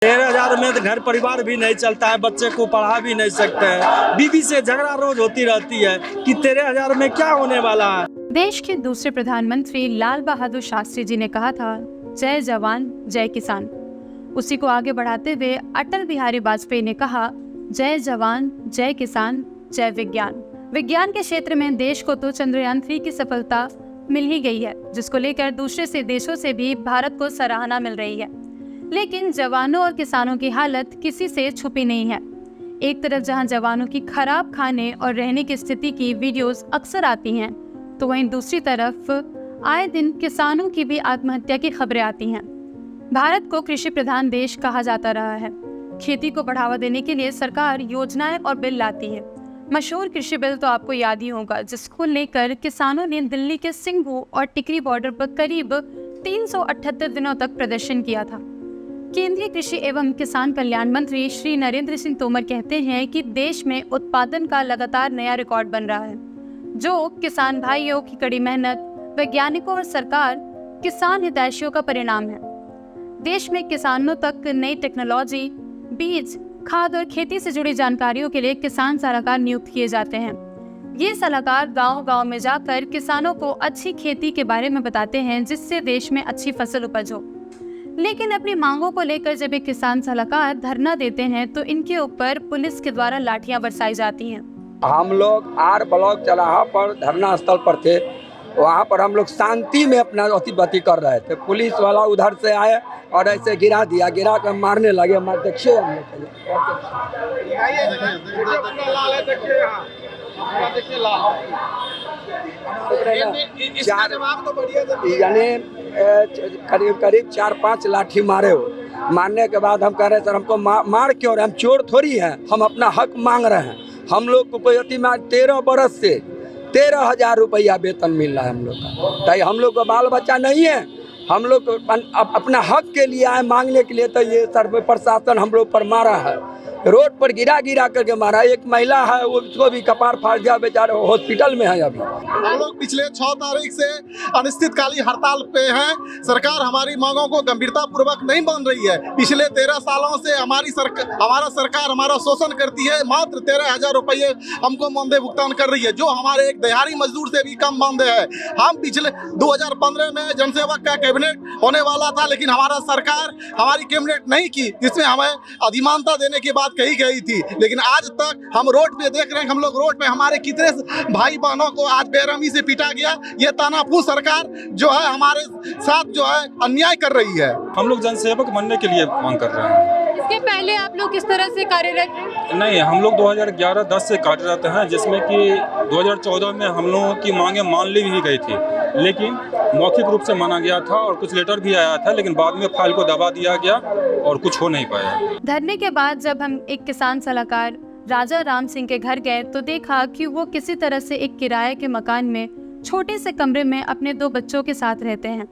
13,000 में तो घर परिवार भी नहीं चलता है, बच्चे को पढ़ा भी नहीं सकते हैं। बीवी से झगड़ा रोज होती रहती है कि 13,000 में क्या होने वाला है। देश के दूसरे प्रधानमंत्री लाल बहादुर शास्त्री जी ने कहा था, जय जवान जय किसान। उसी को आगे बढ़ाते हुए अटल बिहारी वाजपेयी ने कहा, जय जवान जय किसान जय विज्ञान। विज्ञान के क्षेत्र में देश को तो चंद्रयान 3 की सफलता मिल ही गई है, जिसको लेकर दूसरे से देशों से भी भारत को सराहना मिल रही है। लेकिन जवानों और किसानों की हालत किसी से छुपी नहीं है। एक तरफ जहां जवानों की खराब खाने और रहने की स्थिति की वीडियोस अक्सर आती हैं, तो वहीं दूसरी तरफ आए दिन किसानों की भी आत्महत्या की खबरें आती हैं। भारत को कृषि प्रधान देश कहा जाता रहा है। खेती को बढ़ावा देने के लिए सरकार योजनाएं और बिल लाती है। मशहूर कृषि बिल तो आपको याद ही होगा, जिसको लेकर किसानों ने दिल्ली के सिंघू और टिकरी बॉर्डर पर करीब 378 दिनों तक प्रदर्शन किया था। केंद्रीय कृषि एवं किसान कल्याण मंत्री श्री नरेंद्र सिंह तोमर कहते हैं कि देश में उत्पादन का लगातार नया रिकॉर्ड बन रहा है, जो किसान भाइयों की कड़ी मेहनत, वैज्ञानिकों और सरकार किसान हितैषियों का परिणाम है। देश में किसानों तक नई टेक्नोलॉजी, बीज, खाद और खेती से जुड़ी जानकारियों के लिए किसान सलाहकार नियुक्त किए जाते हैं। ये सलाहकार गांव-गांव में जाकर किसानों को अच्छी खेती के बारे में बताते हैं, जिससे देश में अच्छी फसल उपज हो। लेकिन अपनी मांगों को लेकर जब एक किसान सलाहकार धरना देते हैं, तो इनके ऊपर पुलिस के द्वारा लाठियां बरसाई जाती हैं। हम लोग आर ब्लॉक चौराहा पर धरना स्थल पर थे। वहाँ पर हम लोग शांति में अपना अतिबत्ती कर रहे थे। पुलिस वाला उधर से आए और ऐसे गिरा दिया, गिरा कर मारने लगे। देखिए हम यानी करीब 4-5 लाठी मारे हो। मारने के बाद हम कह रहे सर हमको मार क्यों रहे, हम चोर थोड़ी हैं, हम अपना हक मांग रहे हैं। हम लोग को कोई अति 13 बरस से 13,000 रुपया वेतन मिल रहा है हम लोग का। ताकि हम लोग का बाल बच्चा नहीं है, हम लोग अपना हक के लिए आए मांगने के लिए। तो ये सर प्रशासन हम लोग पर मारा है, रोड पर गिरा करके मारा। एक महिला है, उसको भी कपार फाड़ दिया, बेचारे हॉस्पिटल में है अभी। हम लोग पिछले 6 तारीख से अनिश्चितकालीन हड़ताल पे हैं। सरकार हमारी मांगों को गंभीरता पूर्वक नहीं मान रही है। पिछले 13 सालों से हमारा सरकार हमारा शोषण करती है। मात्र 13,000 रुपये हमको मानदेय भुगतान कर रही है, जो हमारे एक दिहाड़ी मजदूर से भी कम मानदेय है। हम पिछले 2015 में जनसेवक का कैबिनेट होने वाला था, लेकिन हमारा सरकार हमारी कैबिनेट नहीं की, जिसमें हमें अधिमानता देने की बात कही गई थी। लेकिन आज तक हम रोड पे देख रहे हैं, हम लोग रोड पे हमारे कितने भाई बहनों को आज बेरहमी से पीटा गया। ये तानापूर सरकार जो है हमारे साथ जो है अन्याय कर रही है। हम लोग जनसेवक बनने के लिए मांग कर रहे हैं। इसके पहले आप लोग किस तरह से कार्यरत हैं? नहीं, हम लोग 2011-10 से कार्यरत हैं, जिसमें कि 2014 में हम लोगों की मांगें मान ली भी गई थी, लेकिन मौखिक रूप से माना गया था और कुछ लेटर भी आया था, लेकिन बाद में फाइल को दबा दिया गया और कुछ हो नहीं पाया। धरने के बाद जब हम एक किसान सलाहकार राजा राम सिंह के घर गए, तो देखा कि वो किसी तरह से एक किराए के मकान में छोटे से कमरे में अपने 2 बच्चों के साथ रहते हैं।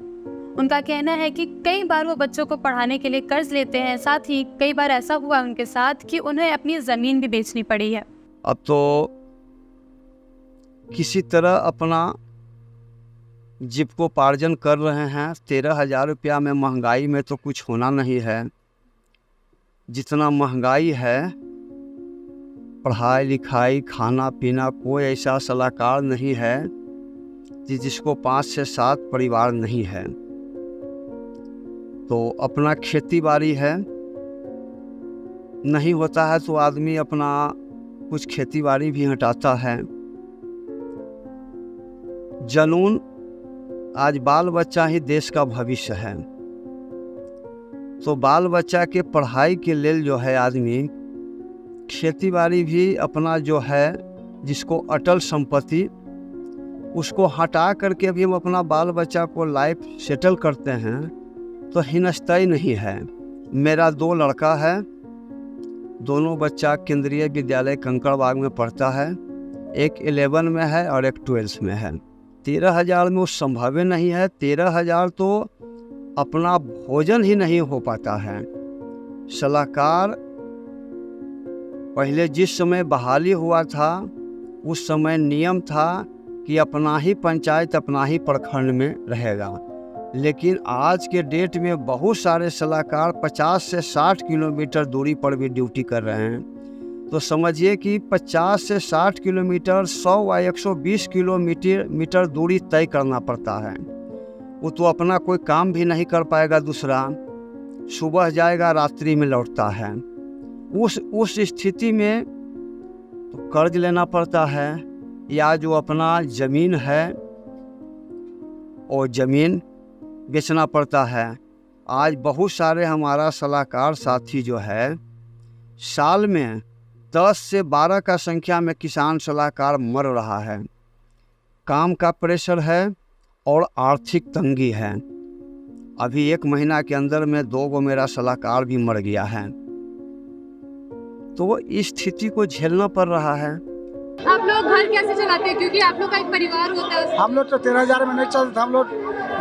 उनका कहना है कि कई बार वो बच्चों को पढ़ाने के लिए कर्ज लेते हैं, साथ ही कई बार ऐसा हुआ उनके साथ कि उन्हें अपनी ज़मीन भी बेचनी पड़ी है। अब तो किसी तरह अपना जीविकोपार्जन कर रहे हैं। 13,000 रुपया में महंगाई में तो कुछ होना नहीं है। जितना महंगाई है, पढ़ाई लिखाई खाना पीना, कोई ऐसा सलाहकार नहीं है कि जिसको 5 से 7 परिवार नहीं है। तो अपना खेती बाड़ी है, नहीं होता है तो आदमी अपना कुछ खेती बाड़ी भी हटाता है। जनून, आज बाल बच्चा ही देश का भविष्य है। तो बाल बच्चा के पढ़ाई के लिए जो है आदमी खेती बाड़ी भी अपना जो है, जिसको अटल संपत्ति, उसको हटा करके भी हम अपना बाल बच्चा को लाइफ सेटल करते हैं, तो हिनस्ताई नहीं है। मेरा 2 लड़का है, दोनों बच्चा केंद्रीय विद्यालय कंकड़बाग में पढ़ता है। एक 11 में है और एक 12 में है। 13,000 में वो संभव नहीं है। 13,000 तो अपना भोजन ही नहीं हो पाता है। सलाहकार पहले जिस समय बहाली हुआ था, उस समय नियम था कि अपना ही पंचायत अपना ही प्रखंड में रहेगा। लेकिन आज के डेट में बहुत सारे सलाहकार 50 से 60 किलोमीटर दूरी पर भी ड्यूटी कर रहे हैं। तो समझिए कि 50 से 60 किलोमीटर 100 व 120 किलोमीटर दूरी तय करना पड़ता है। वो तो अपना कोई काम भी नहीं कर पाएगा, दूसरा सुबह जाएगा रात्रि में लौटता है। उस स्थिति में तो कर्ज लेना पड़ता है या जो अपना ज़मीन है और ज़मीन बेचना पड़ता है। आज बहुत सारे हमारा सलाहकार साथी जो है साल में 10 से 12 का संख्या में किसान सलाहकार मर रहा है। काम का प्रेशर है और आर्थिक तंगी है। अभी 1 महीना के अंदर में 2 गो मेरा सलाहकार भी मर गया है। तो इस स्थिति को झेलना पड़ रहा है। आप लोग घर कैसे चलाते हैं, क्योंकि आप लोग का एक परिवार होता है? हम लोग तो 13,000 में नहीं चलते। हम लोग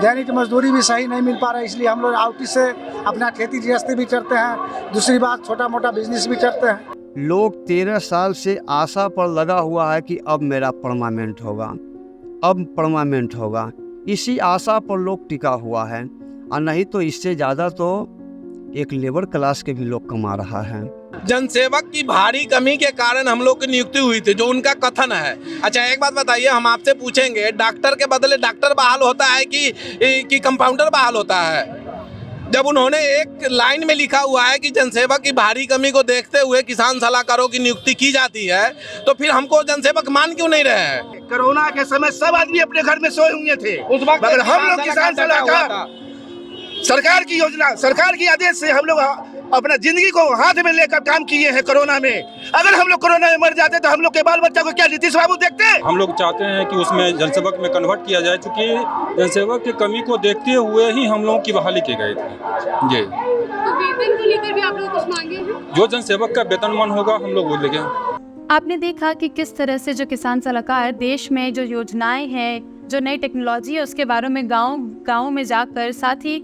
दैनिक मजदूरी भी सही नहीं मिल पा रहा है, इसलिए हम लोग आउटी से अपना खेती गृहस्थी भी करते हैं। दूसरी बात, छोटा मोटा बिजनेस भी करते हैं। लोग 13 साल से आशा पर लगा हुआ है कि अब मेरा परमानेंट होगा, अब परमानेंट होगा। इसी आशा पर लोग टिका हुआ है, और नहीं तो इससे ज़्यादा तो एक लेबर क्लास के भी लोग कमा रहा है। जनसेवक की भारी कमी के कारण हम लोग की नियुक्ति हुई थी, जो उनका कथन है। अच्छा, एक बात बताइए, हम आपसे पूछेंगे, डॉक्टर के बदले डॉक्टर बहाल होता है कि कंपाउंडर बहाल होता है? जब उन्होंने एक लाइन में लिखा हुआ है कि जनसेवक की भारी कमी को देखते हुए किसान सलाहकारों की नियुक्ति की जाती है, तो फिर हमको जनसेवक मान क्यों नहीं रहे हैं? कोरोना के समय सब आदमी अपने घर में सोए हुए थे, उस वक्त मगर हम लोग किसान सलाहकार सरकार की योजना, सरकार की आदेश से हम लोग अपना जिंदगी को हाथ में लेकर काम किए हैं। कोरोना में अगर हम लोग कोरोना में मर जाते तो हम लोग के बाल बच्चा को क्या नीतीश बाबू देखते? हम लोग चाहते हैं कि उसमें जनसेवक में कन्वर्ट किया जाए, क्योंकि जनसेवक की कमी को देखते हुए ही हम लोगों की बहाली की गई थी जी। तो वेतन को लेकर भी आप लोग कुछ मांगे हैं? जो जनसेवक का वेतनमान होगा हम लोग वो लेंगे। आपने देखा कि किस तरह से जो किसान सलाहकार देश में जो योजनाएं हैं, जो नई टेक्नोलॉजी है, उसके बारे में गाँव में जाकर, साथ ही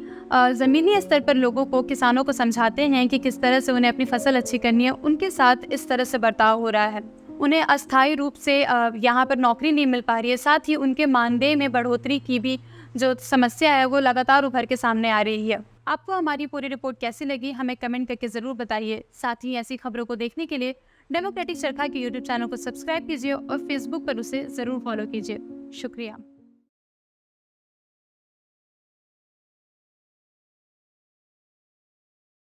ज़मीनी स्तर पर लोगों को, किसानों को समझाते हैं कि किस तरह से उन्हें अपनी फसल अच्छी करनी है। उनके साथ इस तरह से बर्ताव हो रहा है। उन्हें अस्थायी रूप से यहाँ पर नौकरी नहीं मिल पा रही है। साथ ही उनके मानदेय में बढ़ोतरी की भी जो समस्या है वो लगातार उभर के सामने आ रही है। आपको हमारी पूरी रिपोर्ट कैसी लगी, हमें कमेंट करके ज़रूर बताइए। साथ ही ऐसी खबरों को देखने के लिए डेमोक्रेटिक चरखा के यूट्यूब चैनल को सब्सक्राइब कीजिए और फेसबुक पर उसे ज़रूर फॉलो कीजिए। शुक्रिया।